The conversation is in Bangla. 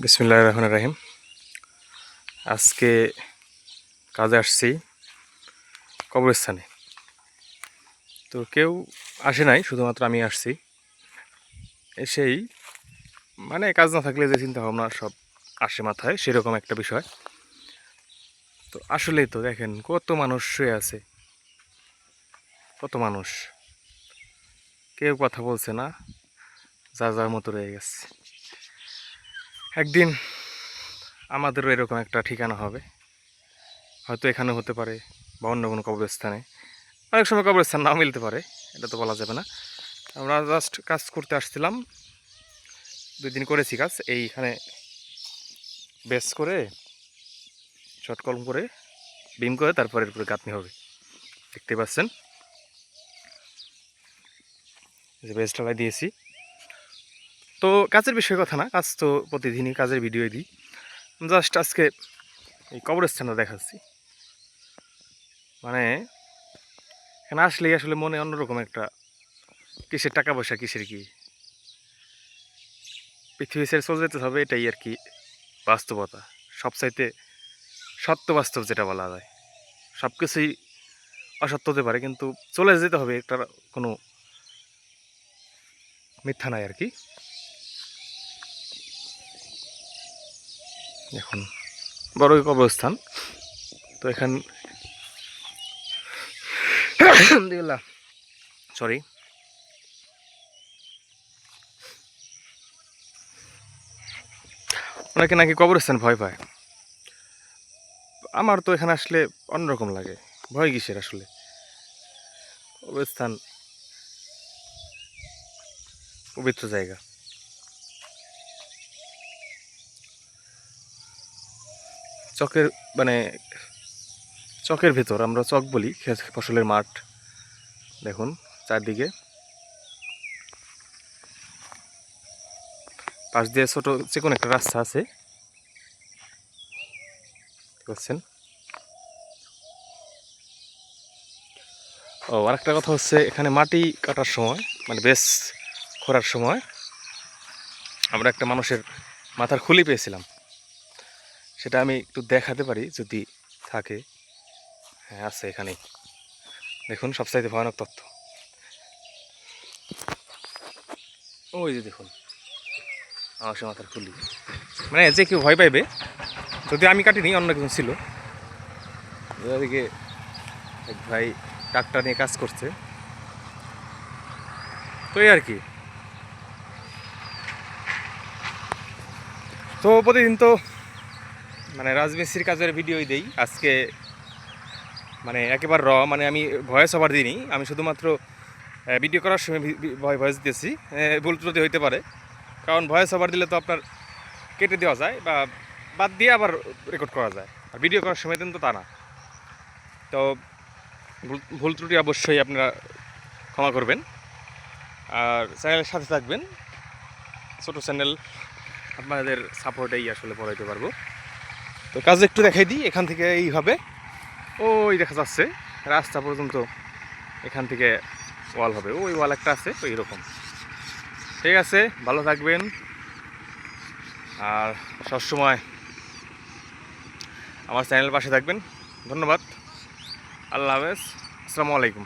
বিসমিল্লাহির রহমানির রহিম। আজকে কাজে আসছি কবরস্থানে। তো কেউ আসে নাই, শুধুমাত্র আমি আসছি। এসেই কাজ না থাকলে যে চিন্তা ভাবনা সব আসে মাথায়, সেরকম একটা বিষয়। তো আসলেই তো দেখেন কত মানুষ শুয়ে আছে, কত মানুষ, কেউ কথা বলছে না, যার যার মতো রয়ে গেছে। একদিন আমাদেরও এরকম একটা ঠিকানা হবে, হয়তো এখানে হতে পারে বা অন্য কোনো কবরস্থানে। অনেক সময় কবরস্থান নাও মিলতে পারে, এটা তো বলা যাবে না। আমরা জাস্ট কাজ করতে আসছিলাম, 2 দিন করেছি কাজ এইখানে। বেস করে শর্ট কলম করে বিম করে তারপর এরপরে গাঁথনি হবে, দেখতে পাচ্ছেন যে বেস ঢালাই দিয়েছি। তো কাজের বিষয়ে কথা না, কাজ তো প্রতিদিনই কাজের ভিডিও দিই। জাস্ট আজকে এই কবরস্থানটা দেখাচ্ছি। এখানে আসলেই আসলে মনে অন্যরকম একটা, কিসের টাকা পয়সা কিসের কি, পৃথিবী ছেড়ে চলে যেতে হবে, এটাই আর কি বাস্তবতা। সবচাইতে সত্য বাস্তব যেটা বলা যায়। সব কিছুই অসত্য হতে পারে, কিন্তু চলে যেতে হবে, একটা কোনো মিথ্যা নাই আর কি। এখন বড় কবরস্থান, তো এখান সরি, অনেকে নাকি কবরস্থান ভয় পায়। আমার তো এখানে আসলে অন্যরকম লাগে। ভয় কিসের আসলে? কবরস্থান পবিত্র জায়গা। চকের মানে চকের ভেতর, আমরা চক বলি, ফসলের মাঠ। দেখুন চারদিকে, পাশ দিয়ে ছোট চিকন একটা রাস্তা আছে, বুঝছেন? ও আরেকটা কথা হচ্ছে, এখানে মাটি কাটার সময় বেশ খোঁড়ার সময় আমরা একটা মানুষের মাথার খুলি পেয়েছিলাম। সেটা আমি একটু দেখাতে পারি যদি থাকে। হ্যাঁ আছে এখানেই, দেখুন সবচাইতে ভয়ানক তথ্য। ওই যে দেখুন মানুষের মাথার খুলি, যে কেউ ভয় পাইবে, যদি আমি কাটিনি অন্য কিছু ছিল। এদিকে এক ভাই ট্রাক্টর নিয়ে কাজ করছে, তো এই আর কি। তো প্রতিদিন তো রাজমিস্ত্রির কাজের ভিডিওই দেই। আজকে একেবারে আমি ভয়েস ওভার দিইনি, আমি শুধুমাত্র ভিডিও করার সময় ভয়েস দিয়েছি। ভুল ত্রুটি হইতে পারে, কারণ ভয়েস ওভার দিলে তো আপনার কেটে দেওয়া যায় বা বাদ দিয়ে আবার রেকর্ড করা যায়, আর ভিডিও করার সময় কিন্তু তা না। তো ভুল ত্রুটি অবশ্যই আপনারা ক্ষমা করবেন, আর চ্যানেলের সাথে থাকবেন। ছোটো চ্যানেল, আপনাদের সাপোর্টেই আসলে পড়াইতে পারবো। তো কাজ একটু দেখাই দিই। এখান থেকে এইভাবে ওই দেখা যাচ্ছে রাস্তা পর্যন্ত, এখান থেকে ওয়াল হবে, ওই ওয়াল একটা আছে, তো এইরকম। ঠিক আছে, ভালো থাকবেন, আর সবসময় আমার চ্যানেলের পাশে থাকবেন। ধন্যবাদ, আল্লাহ হাফেজ, আসসালামু আলাইকুম।